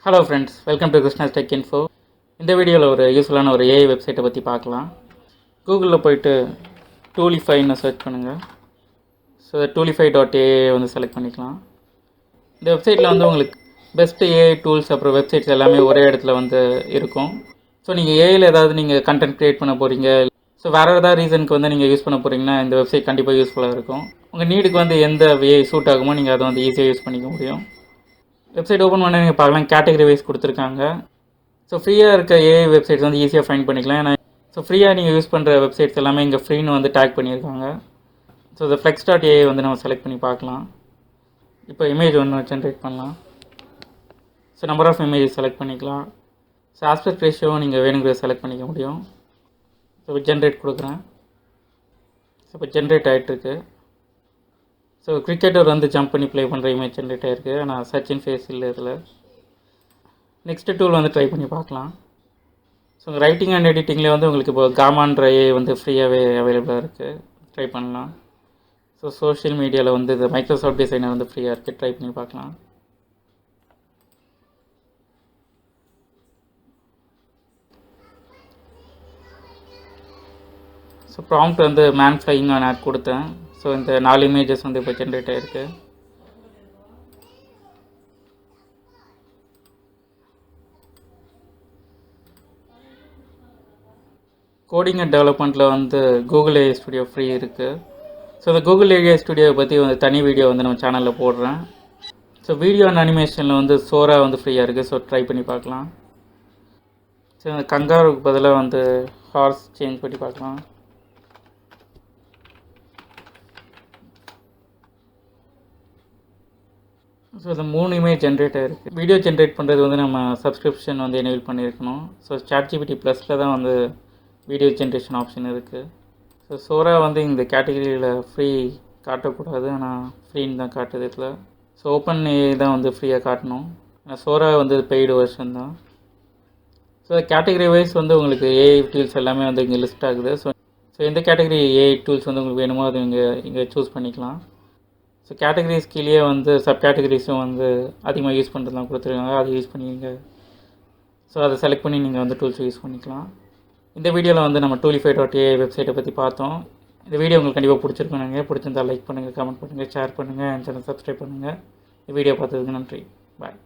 Hello friends, welcome to Krishna's tech info. இந்த வீடியோவில் ஒரு யூஸ்ஃபுல்லான ஒரு ஏஐ வெப்சைட்டை பற்றி பார்க்கலாம். கூகுளில் போயிட்டு டூலிஃபைன்னு சர்ச் பண்ணுங்கள். ஸோ toolify.ai வந்து செலக்ட் பண்ணிக்கலாம். இந்த வெப்சைட்டில் வந்து உங்களுக்கு பெஸ்ட் ஏஐ டூல்ஸ் அப்புறம் வெப்சைட்ஸ் எல்லாமே ஒரே இடத்துல வந்து இருக்கும். ஸோ நீங்கள் ஏஐயில் ஏதாவது நீங்கள் கண்டென்ட் க்ரியேட் பண்ண போகிறீங்க, ஸோ வேறு ஏதாவது ரீசனுக்கு வந்து நீங்கள் யூஸ் பண்ண போகிறீங்கன்னா இந்த வெப்சைட் கண்டிப்பாக யூஸ்ஃபுல்லாக இருக்கும். உங்கள் நீடுக்கு வந்து எந்த ஏஐ சூட் ஆகுமோ நீங்கள் அதை வந்து ஈஸியாக யூஸ் பண்ணிக்க முடியும். வெப்சைட் ஓப்பன் பண்ண நீங்கள் பார்க்கலாம், கேட்டகரி வைஸ் கொடுத்துருக்காங்க. ஸோ ஃப்ரீயாக இருக்க ஏஐ வெப்சைட்ஸ் வந்து ஈஸியாக ஃபைண்ட் பண்ணிக்கலாம். ஏன்னா ஸோ ஃப்ரீயாக நீங்கள் யூஸ் பண்ணுற வெப்சைட்ஸ் எல்லாமே இங்கே ஃப்ரீன்னு வந்து டேக் பண்ணியிருக்காங்க. ஸோ இந்த flex.ai வந்து நம்ம செலக்ட் பண்ணி பார்க்கலாம். இப்போ இமேஜ் ஒன்று ஜென்ரேட் பண்ணலாம். So number of image select பண்ணிக்கலாம். ஸோ ஆஸ்பெக்ட் ரேஷியோவும் நீங்கள் வேணுங்கிறத செலக்ட் பண்ணிக்க முடியும். ஸோ இப்போ ஜென்ரேட் கொடுக்குறேன். ஸோ இப்போ ஜென்ரேட் ஆகிட்டுருக்கு. ஸோ கிரிக்கெட்டர் வந்து ஜம்ப் பண்ணி ப்ளே பண்ணுற இமேஜ் ஜென்ரேட் ஆகிருக்கு. ஆனால் சர்ச் இன் ஃபேஸ் இல்லை இதில். நெக்ஸ்ட்டு டூல் வந்து ட்ரை பண்ணி பார்க்கலாம். ஸோ ரைட்டிங் அண்ட் எடிட்டிங்கில் வந்து உங்களுக்கு இப்போ காமான்ற ஏஐ வந்து ஃப்ரீயாகவே அவைலபிளாக இருக்குது, ட்ரை பண்ணலாம். ஸோ சோஷியல் மீடியாவில் வந்து இது மைக்ரோசாஃப்ட் டிசைனர் வந்து ஃப்ரீயாக இருக்குது, ட்ரை பண்ணி பார்க்கலாம். ஸோ ப்ராம்ப்ட் வந்து மேன் ஃப்ளையிங் ஆன் ஆட் கொடுத்தேன். ஸோ இந்த 4 இமேஜஸ் வந்து இப்போ ஜென்ரேட் ஆகிருக்கு. கோடிங் அண்ட் டெவலப்மெண்ட்டில் வந்து கூகுள் ஏஐ ஸ்டுடியோ ஃப்ரீ இருக்குது. ஸோ இந்த கூகுள் ஏஐ ஸ்டுடியோவை பற்றி வந்து தனி வீடியோ வந்து நம்ம சேனலில் போடுறேன். ஸோ வீடியோ அண்ட் அனிமேஷனில் வந்து சோரா வந்து ஃப்ரீயாக இருக்குது. ஸோ ட்ரை பண்ணி பார்க்கலாம். ஸோ இந்த கங்காருக்கு பதிலாக வந்து ஹார்ஸ் சேஞ்ச் பண்ணி பார்க்கலாம். ஸோ இந்த 3 இமேஜ் ஜென்ரேட் ஆகிருக்கு. வீடியோ ஜென்ரேட் பண்ணுறது வந்து நம்ம சப்ஸ்கிரிப்ஷன் வந்து எனேபிள் பண்ணியிருக்கணும். ஸோ ChatGPT ப்ளஸில் தான் வந்து வீடியோ ஜென்ரேஷன் ஆப்ஷன் இருக்குது. ஸோ சோரா வந்து இந்த கேட்டகரியில் ஃப்ரீ காட்டக்கூடாது, ஆனால் ஃப்ரீன்னு தான் காட்டுது இதில். ஸோ ஓப்பன் ஏஐ தான் வந்து ஃப்ரீயாக காட்டணும். ஆனால் சோரா வந்து பெய்டு வெர்ஷன் தான். ஸோ கேட்டகரி வைஸ் வந்து உங்களுக்கு ஏஐ டூல்ஸ் எல்லாமே வந்து இங்கே லிஸ்ட் ஆகுது. ஸோ எந்த கேட்டகரி ஏஐ டூல்ஸ் வந்து உங்களுக்கு வேணுமோ அது இங்கே சூஸ் பண்ணிக்கலாம். ஸோ கேட்டகரிஸ் கீழே வந்து சப் கேட்டகரிஸும் வந்து அதிகமாக யூஸ் பண்ணுறதுலாம் கொடுத்துருக்காங்க, அதை யூஸ் பண்ணிங்க. ஸோ அதை செலக்ட் பண்ணி நீங்கள் வந்து டூல்ஸ் யூஸ் பண்ணிக்கலாம். இந்த வீடியோவில் வந்து நம்ம toolify.ai வெப்சைட்டை பற்றி பார்த்தோம். இந்த வீடியோ உங்களுக்கு கண்டிப்பாக பிடிச்சிருக்கும். நீங்கள் பிடிச்சிருந்தால் லைக் பண்ணுங்கள், கமெண்ட் பண்ணுங்கள், ஷேர் பண்ணுங்கள், சேனல் சப்ஸ்கிரைப் பண்ணுங்கள். இந்த வீடியோ பார்த்ததுக்கு நன்றி. பாய்.